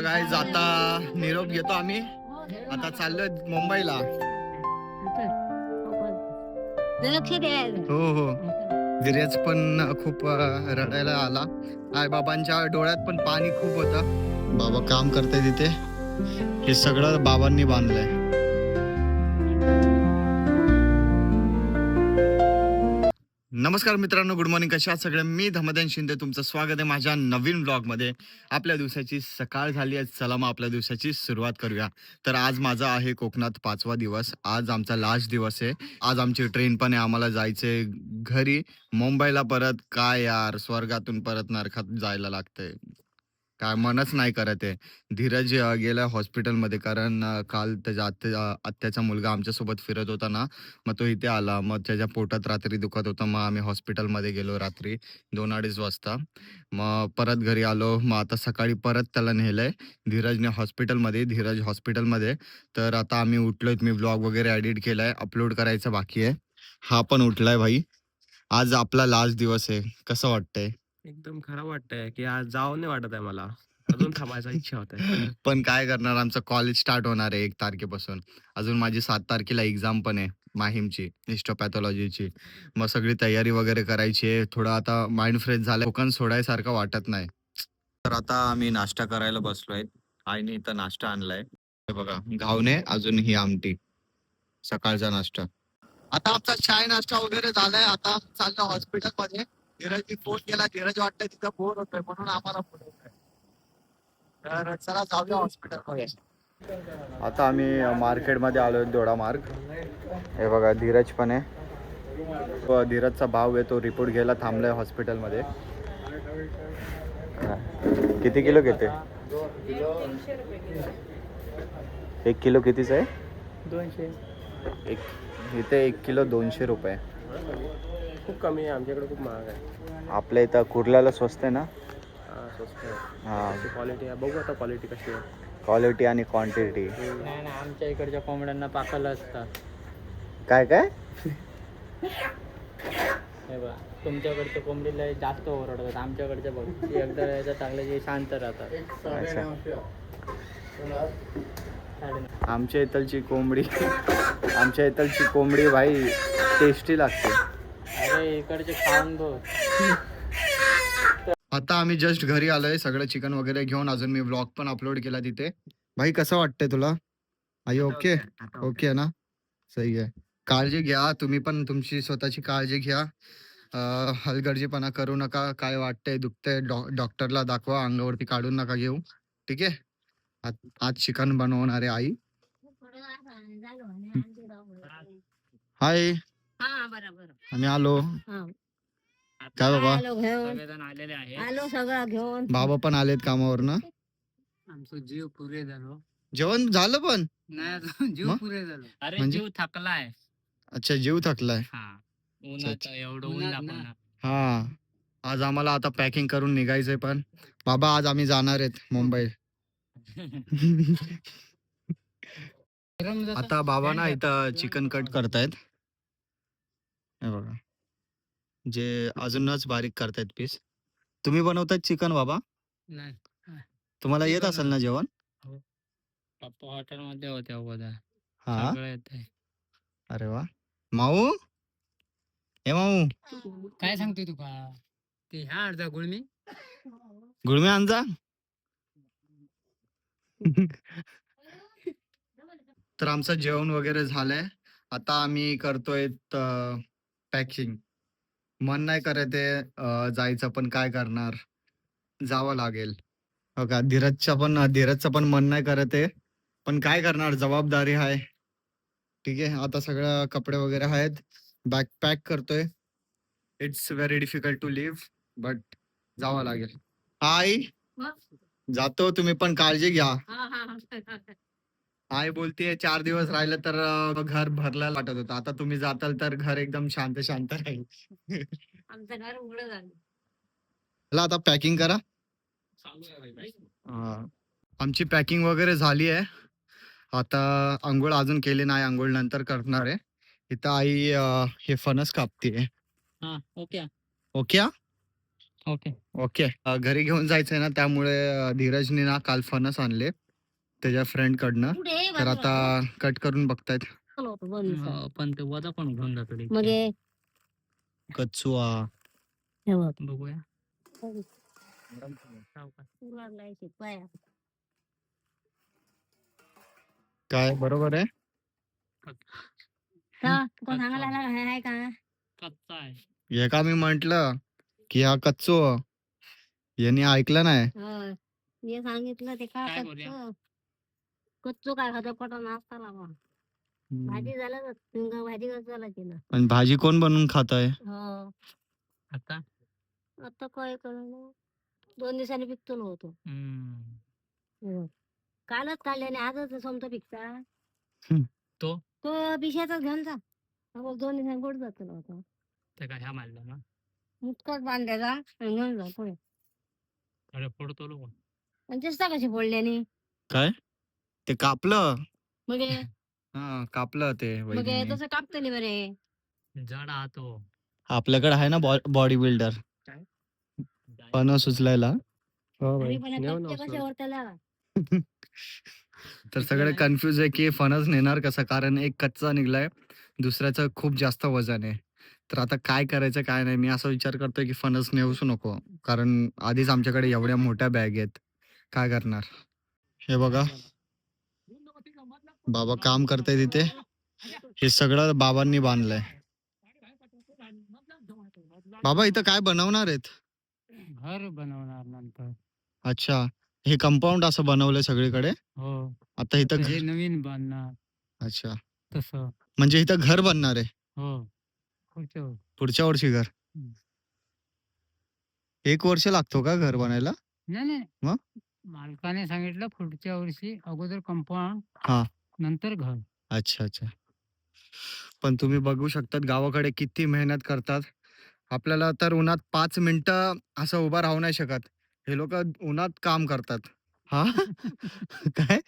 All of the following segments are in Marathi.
गाईज आता निरोप घेतो आम्ही. आता चाललोय मुंबईला. हो हो. धीरज पण खूप रडायला आला. आई बाबांच्या डोळ्यात पण पाणी खूप होतं. बाबा काम करते तिथे. हे सगळं बाबांनी बांधलंय. नमस्कार मित्रांनो, गुड मॉर्निंग. कशा आहात सगळे? मी धमदन शिंदे, तुमचं स्वागत आहे माझ्या नवीन ब्लॉगमध्ये. आपल्या दिवसाची सकाळ झाली आहे, चला मग आपल्या दिवसाची सुरुवात करूया. तर आज माझा आहे कोकणात 5वा दिवस. आज आमचा लास्ट दिवस आहे. आज आमची ट्रेन पण आहे, आम्हाला जायचंय घरी मुंबईला परत. काय यार, स्वर्गातून परत नरकात जायला लागतंय. काय मनच नाही करत आहे. धीरज गेला हॉस्पिटलमध्ये, कारण काल त्याच्या आत्याचा मुलगा आमच्यासोबत फिरत होता ना, मग तो इथे आला. मग त्याच्या पोटात रात्री दुखत होतं. मग आम्ही हॉस्पिटलमध्ये गेलो रात्री 2-2:30 वाजता. मग परत घरी आलो. मग आता सकाळी परत त्याला नेलंय धीरजने हॉस्पिटलमध्ये. धीरज हॉस्पिटलमध्ये. तर आता आम्ही उठलोय. मी व्लॉग वगैरे एडिट केलाय, अपलोड करायचं बाकी आहे. हा पण उठलाय भाई. आज आपला लास्ट दिवस आहे. कसं वाटतंय? एकदम खराब वाटतंय की आज जावं नाही वाटत आहे मला. अजून थांबायचा इच्छा होत आहे. पण काय करणार, आमचं कॉलेज स्टार्ट होणार आहे 1 तारखेपासून. अजून माझी 7 तारखेला एक्झाम पण आहे माहीमची, हिस्टोपॅथॉलॉजीची. मग सगळी तयारी वगैरे करायची आहे. थोडं आता माइंड फ्रेश झालं, कोकण सोडायसारखं वाटत नाही. तर आता आम्ही नाश्ता करायला बसलोय. आईने इथं नाश्ता आणलाय. हे बघा, घावणे अजून ही आमटी, सकाळचा नाश्ता. आता आमचा चाय नाश्ता वगैरे झालाय. आता चाललो हॉस्पिटलमध्ये. धीरजनी फोन केला. धीरज वाटतंय तिथं बोर होतोय म्हणून आम्हाला बोलवतोय. तर चला जाऊया हॉस्पिटलमध्ये. आता आम्ही मार्केटमध्ये आलोय, दोडा मार्ग. हे बघा, धीरज पण आहे. धीरजचा भाव आहे, तो रिपोर्ट घ्यायला थांबलाय हॉस्पिटलमध्ये. किती किलो घेते? 1 किलो कितीच आहे? 200. इथे 1 किलो 200 रुपये. खूप कमी आहे, आमच्याकडे खूप महाग आहे. आपल्या इथं कुर्ल्याला स्वस्त आहे ना. स्वस्त आहे. हा, क्वालिटी आहे, बघू आता क्वालिटी कशी आहे. क्वालिटी आणि क्वांटिटी. नाही ना, आमच्या इकडच्या कोंबड्यांना पाकलं असतात. काय काय? हे बघा, तुमच्याकडच्या कोंबडीला जास्त ओरडतात, आमच्याकडच्या बघ एकदा यायचं चांगलं जे शांत राहतात. आमच्या इथलची कोंबडी भाई टेस्टी लागते. अरे इकडचे खाऊन बघ. आता आम्ही जस्ट घरी आलोय, सगळं चिकन वगैरे घेऊन. अजून मी व्लॉग पण अपलोड केला तिथे. भाई कसं वाटतंय तुला? आई ओके? ओके ना, सही आहे. काळजी घ्या तुम्ही पण, तुमची स्वतःची काळजी घ्या. हलगर्जीपणा करू नका. काय वाटतंय, दुखतंय, डॉक्टरला दाखवा. अंगावरती काढून नका घेऊ, ठीक आहे? आज चिकन बनवणार आहे आई. हाय, आम्ही आलो. काय बाबा? सगळेजण आलेले आहे. बाबा पण आलेत कामावर ना. आमचं जीव पुरे झालो. जेवण झालं पण नाही, जीव मग? पुरे झालो. अरे म्हणजे? जीव थकलाय. अच्छा, जीव थकलाय. हा, उन्हात एवढं ऊन दाखवणार. हा, आज आम्हाला आता पॅकिंग करून निघायचंय. पण बाबा, आज आम्ही जाणार आहेत मुंबई. आता बाबा ना इथं चिकन कट करतायत. हे बघा, जे अजूनच बारीक करतायत पीस. तुम्ही बनवतायत चिकन बाबा? नाही, तुम्हाला येत असेल ना जेवण? पप्पा हॉटेल मध्ये होते अगोदर. हा, सगळं येतंय. अरे वा. माऊ, हे माऊ, काय सांगतोय तुका? ते ह्या अर्धा गुळमी गुळमे आणजा. तर आमचं जेवण वगैरे झालंय. आता आम्ही करतोय पॅकिंग. मन नाही करत आहे जायचं, पण काय करणार, जावं लागेल. हो का, धीरजचं पण मन नाही करत आहे, पण काय करणार, जबाबदारी आहे. ठीक आहे, आता सगळं कपडे वगैरे आहेत, बॅग पॅक करतोय. It's very difficult to leave, but जावं लागेल. आई, जातो, तुम्ही पण काळजी घ्या. आई बोलतीये 4 दिवस राहिलं तर घर भरलेलं वाटत होतं. आता तुम्ही जाताल तर घर एकदम शांत शांत राहील. आमचं घर उघडं झालं. चला आता पॅकिंग करा. आमची पॅकिंग वगैरे झाली आहे. आता अंघोळ अजून केली नाही, अंघोळ नंतर करणार आहे. इथं आई हे फणस कापते. हा, ओके. ओके. ओके. ओके. घरी घेऊन जायचंय ना, त्यामुळे धीरजने ना काल फणस आणले त्याच्या फ्रेंड कडनं. तर आता कट करून बघतायत. पण ते वजा पण घेऊन जातो रे. मग हे कचुआ. बघ. बघूया. लागलाय शिकवाया. काय बरोबर आहे? का तुका सांगायला आहे का? कच्चा आहे. हे का मी म्हंटल की हा कच्चो, यांनी ऐकलं नाही. होय. मी सांगितलं ते का काय करूया? कच्चो काय खातो पटा नाश्ता लावा. भाजी झालं ना तुमका भाजी कसं झाला की ना. पण भाजी कोण बनवून खात आहे? हो. आता आता काय करणार 2 दिवसांनी पिकतो होतो. हो. कालच काढल्याने आजच समजा पिकता. तो? तो पिशाचाच घेऊन जा. 2 दिवसांनी गोड जातो ना होता. ते काय ह्या मारला ना. मुटकट बांधायचा आणि घेऊन जा पुढे. अरे फोडतो लोक. आणि चेष्टा कशी फोडल्याने काय ते कापलं? मग हा कापलं ते मग वहिनीने. तसं कापतं नाही बरे. जड हा तो. आपल्याकडे आहे ना बॉडी बिल्डर फणस उचलायला. हो अरे भाई पण नेऊ ना कच्चे कसे उचलून. होत्याला तर सगळे कन्फ्युज आहे की फणस नेणार कसा, कारण एक कच्चा निघलाय, दुसऱ्याचं खूप जास्त वजन आहे. तर आता काय करायचं काय नाही. मी असा विचार करतोय की फणस नेऊच नको, कारण आधीच आमच्याकडे एवढ्या मोठ्या बॅग आहेत. काय करणार? हे बघा बाबा काम करताय तिथे. हे सगळं बाबांनी बांधलंय. बाबा इथं काय बनवणार आहेत? घर बनवणार नंतर. अच्छा, हे कंपाऊंड असं बनवलंय सगळीकडे. हो. आता इथं हे नवीन बांधणार अच्छा, तसं. म्हणजे इथं घर बनणार आहे हो. पुढच्या वर्षी. पुढच्या वर्षी घर. हम्म. 1 वर्ष लागतो का घर बनायला? नाही मग? मालकाने सांगितलं पुढच्या वर्षी अगोदर कंपाऊंड हा. नंतर घर. अच्छा अच्छा. पण तुम्ही बघू शकतात गावाकडे किती मेहनत करतात. आपल्याला तर उन्हात 5 मिनिटं असं उभं राहू नाही शकत. हे लोक उन्हात काम करतात. हा काय?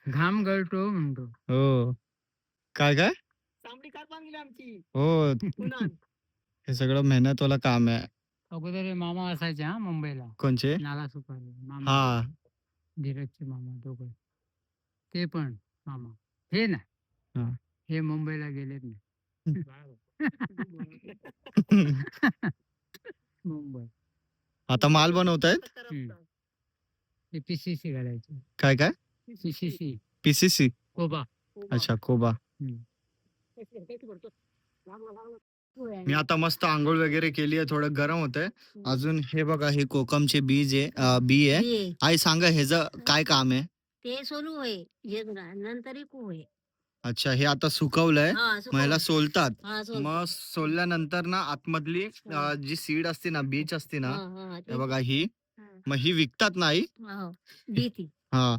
घाम गळतो म्हणतो. हो. काय काय? तांबडी कार बांधली आमची. हो. हे सगळं मेहनतवाला काम आहे. अगोदर हे मामा असायचे हा मुंबईला. कोणचे? नाला सुपारी मामा. हा. धीरजचे मामा दोघं. ते पण मामा. हे ना. हा. हे मुंबईला गेलेत ना. मुंबई. आता माल बनवतायत? ते PCC घालायचे. काय काय? PCC PCC. कोबा. अच्छा कोबा. मी आता मस्त आंघोळ वगैरे केली आहे. थोडं गरम होतंय अजून. हे बघा हे कोकमचे बीज आहे, बी आहे. आई सांगा ह्याचं काय काम आहे? ते सोलू होय जेजुरा नंतर इकू होय. अच्छा, हे आता सुकवलंय, मग ह्याला सोलतात. मग सोलल्यानंतर ना आतमधली जी सीड असते ना, बीज असते ना, हे बघा ही, मग ही विकतात नाही. हा.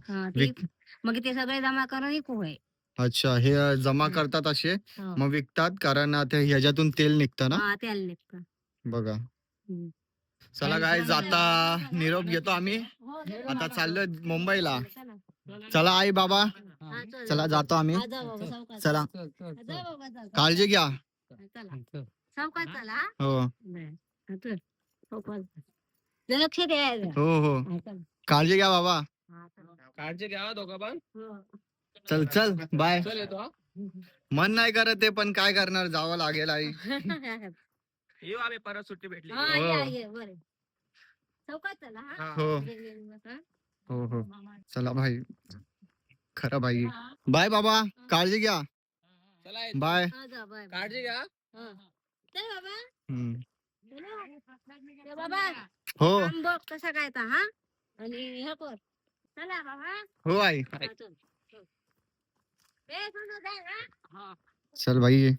मग ते सगळे जमा करून इकू होय. अच्छा, हे जमा करतात असे, मग विकतात, कारण ते ह्याच्यातून तेल निघतं ना. तेल निघतं बघा. चला काय जाता निरोप घेतो आम्ही. आता चाललोय मुंबईला. चला आई बाबा, चला जातो आम्ही. चला काळजी घ्या. सावकाश चला. हो लक्ष द्यायचं. हो हो, काळजी घ्या बाबा. काळजी घ्या दोघं पण. चल चल बाय. चल येतो हा. मन नाही करत आहे, पण काय करणार, जावं लागेल आई. येऊ आम्ही परत सुट्टी भेटली. सावकाश चला हा. हो हो हो. चला भाई, खरं भाई. बाय बाबा, काळजी घ्या. चला येतो. बाय. काळजी घ्या. चल बाबा. हम्म. चल बाबा. हो काम बघ कसा काय ता हा. आणि हे कर. चला बाबा. हो आई. हा, चल. चल. ए, सोनू जाय हा. चल भाई.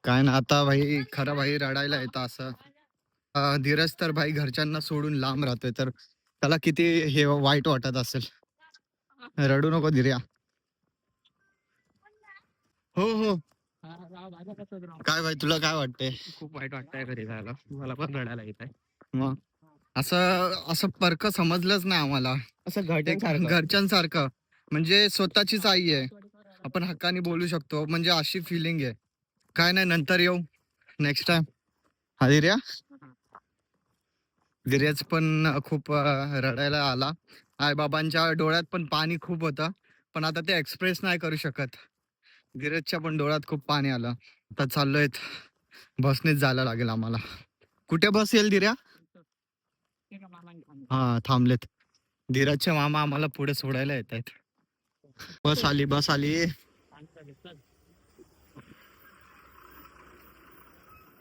काय ना आता भाई, खरं भाई रडायला येतं असं. धीरज तर भाई घरच्यांना सोडून लांब राहतोय, तर त्याला किती हे वाईट वाटत असेल. रडू नको धीर्या. हो हो. काय भाई, तुला काय वाटतंय? खूप वाईट वाटतंय घरी जायला. मला पण रडायला येत आहे. मग असं असं परक समजलंच नाही आम्हाला. असं घरच्यांसारखं, म्हणजे स्वतःचीच आई आहे, आपण हक्काने बोलू शकतो, म्हणजे अशी फिलिंग आहे. काय नाही, नंतर येऊ नेक्स्ट टाइम. हा धीर्या, धीरज पण खूप रडायला आला. आई बाबांच्या डोळ्यात पण पाणी खूप होतं, पण आता ते एक्सप्रेस नाही करू शकत. धीरजच्या पण डोळ्यात खूप पाणी आलं. आता चाललोय, बसनेच जायला लागेल आम्हाला. कुठे बस येईल धीर्या? हा, थांबलेत. धीरजचे मामा आम्हाला पुढे सोडायला येत आहेत. बस आली, बस आली.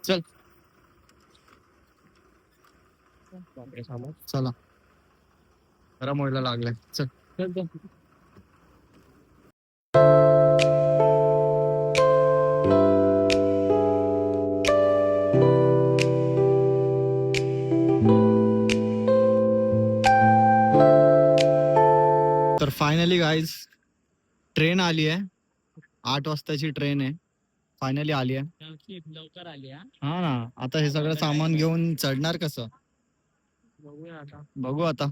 चल चला, गरम व्हायला लागलाय. चल. तर फायनली गाईज ट्रेन आली आहे. 8 वाजताची ट्रेन आहे. फायनली आली आहे. लवकर आली हा. हा ना, आता हे सगळं सामान घेऊन चढणार कसं? बघू आता.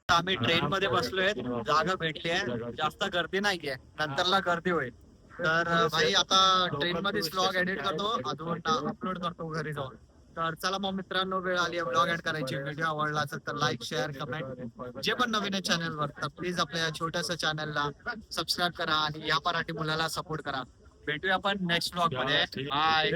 आम्ही ट्रेन मध्ये बसलोय, जागा भेटली आहे, जास्त गर्दी नाहीये, नंतरला गर्दी होईल. तर भाई आता ट्रेन मध्ये व्लॉग एडिट करतो, अजून अपलोड करतो घरी जाऊन. तर चला मग मित्रांनो, वेळ आली आहे व्लॉग एड करायची. व्हिडिओ आवडला असेल तर लाईक, शेअर, कमेंट. जे पण नवीन आहे चॅनलवर तर प्लीज आपल्या छोट्याशा चॅनलला सबस्क्राईब करा आणि या मराठी मुलाला सपोर्ट करा. भेटूया आपण नेक्स्ट व्लॉग मध्ये. बाय.